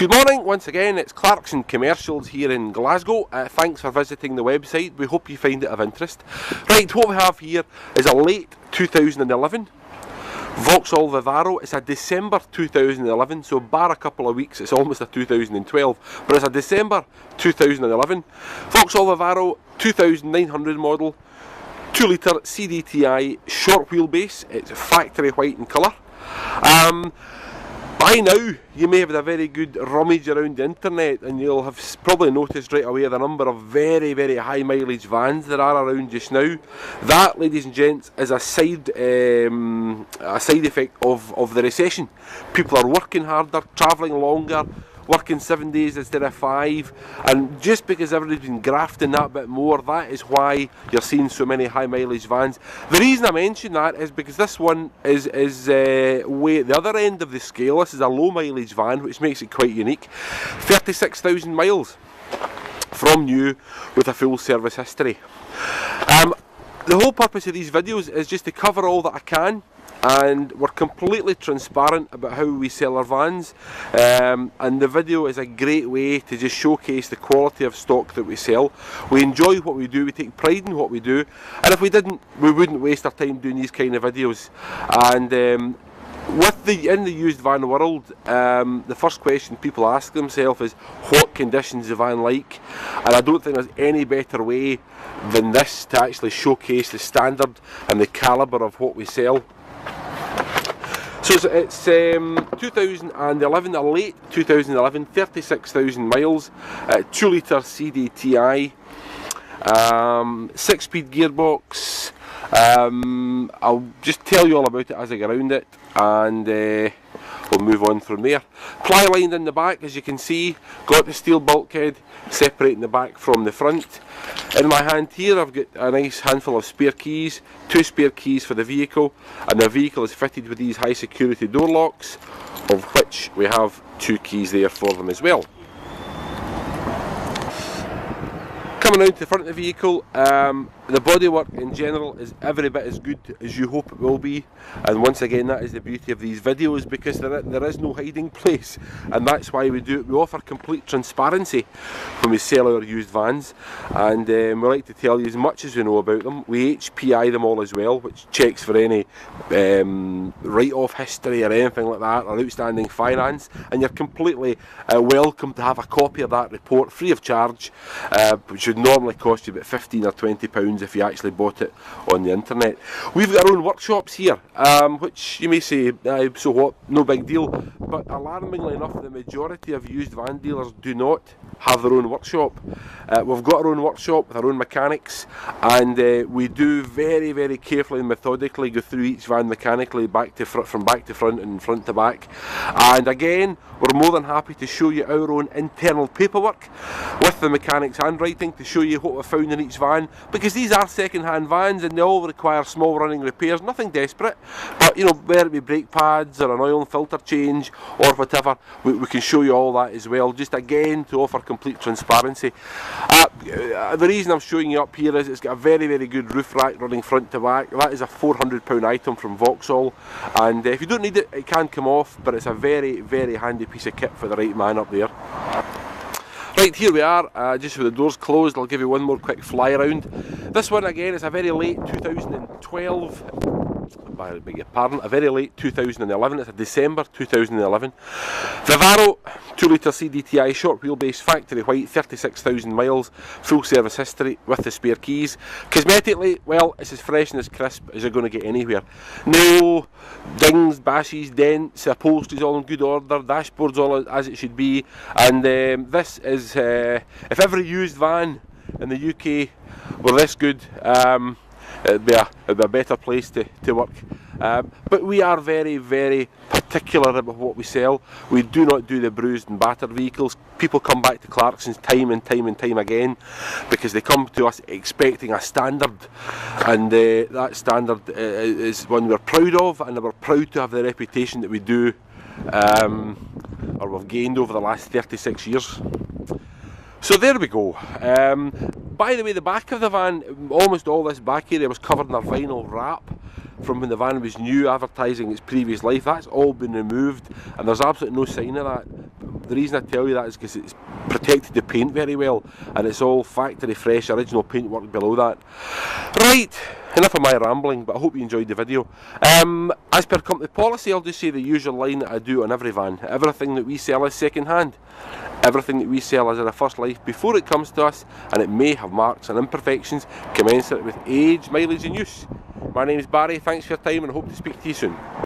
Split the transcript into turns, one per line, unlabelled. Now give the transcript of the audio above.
Good morning, once again it's Clarkson Commercials here in Glasgow. Thanks for visiting the website, we hope you find it of interest. Right, what we have here is a late 2011 Vauxhall Vivaro. It's a December 2011, so bar a couple of weeks it's almost a 2012, but it's a December 2011 Vauxhall Vivaro 2900 model, 2 litre CDTI short wheelbase. It's factory white in colour. By now you may have had a very good rummage around the internet and you'll have probably noticed right away the number of very high mileage vans there are around just now. That, ladies and gents, is a side effect of the recession. People are working harder, travelling longer, working 7 days instead of 5, and just because everybody's been grafting that bit more, that is why you're seeing so many high mileage vans. The reason I mention that is because this one is way at the other end of the scale. This is a low mileage van, which makes it quite unique. 36,000 miles from new with a full service history. The whole purpose of these videos is just to cover all that I can, and we're completely transparent about how we sell our vans, and the video is a great way to just showcase the quality of stock that we sell. We enjoy what we do, we take pride in what we do, and if we didn't, we wouldn't waste our time doing these kind of videos. And in the used van world, the first question people ask themselves is, what conditions is the van like? And I don't think there's any better way than this to actually showcase the standard and the calibre of what we sell. So it's 2011, a late 2011, 36,000 miles, 2 litre CDTI, 6-speed gearbox. I'll just tell you all about it as I get around it, and we'll move on from there. Ply lined in the back, as you can see, got the steel bulkhead separating the back from the front. In my hand here I've got a nice handful of spare keys, 2 spare keys for the vehicle, and the vehicle is fitted with these high security door locks, of which we have 2 keys there for them as well. Coming around to the front of the vehicle, the bodywork in general is every bit as good as you hope it will be, and once again that is the beauty of these videos, because there is no hiding place, and that's why we do it. We offer complete transparency when we sell our used vans, and we like to tell you as much as we know about them. We HPI them all as well, which checks for any write-off history or anything like that, or outstanding finance, and you're completely welcome to have a copy of that report free of charge, which would normally cost you about £15 or £20 if you actually bought it on the internet. We've got our own workshops here, which you may say, so what, no big deal, but alarmingly enough the majority of used van dealers do not have their own workshop. We've got our own workshop with our own mechanics, and we do very carefully and methodically go through each van mechanically from back to front and front to back. And again, we're more than happy to show you our own internal paperwork with the mechanic's handwriting to show you what we've found in each van, because these are second-hand vans and they all require small running repairs, nothing desperate, but you know, whether it be brake pads or an oil and filter change or whatever, we can show you all that as well, just again to offer complete transparency. The reason I'm showing you up here is it's got a very good roof rack running front to back. That is a £400 item from Vauxhall, and if you don't need it, it can come off, but it's a very handy piece of kit for the right man up there. Right, here we are, just with the doors closed. I'll give you one more quick fly around. This one again is a very late 2012, I beg your pardon, a very late 2011, it's a December 2011. Vivaro, 2 litre CDTI short wheelbase, factory white, 36,000 miles, full service history with the spare keys. Cosmetically, well, it's as fresh and as crisp as you're going to get anywhere. No dings, bashes, dents, upholstery's all in good order, dashboard's all as it should be, and this is, if every used van in the UK were this good, it'd be a better place to work. But we are very particular about what we sell. We do not do the bruised and battered vehicles. People come back to Clarkson's time and time again because they come to us expecting a standard, and that standard is one we're proud of, and we're proud to have the reputation that we do, or we've gained over the last 36 years. So there we go. By the way, the back of the van, almost all this back area was covered in a vinyl wrap from when the van was new, advertising its previous life. That's all been removed, and there's absolutely no sign of that. The reason I tell you that is because it's protected the paint very well, and it's all factory fresh original paintwork below that. Right, enough of my rambling, but I hope you enjoyed the video. As per company policy, I'll just say the usual line that I do on every van: everything that we sell is second hand. Everything that we sell is in a first life before it comes to us, and it may have marks and imperfections commensurate with age, mileage and use. My name is Barry, thanks for your time and I hope to speak to you soon.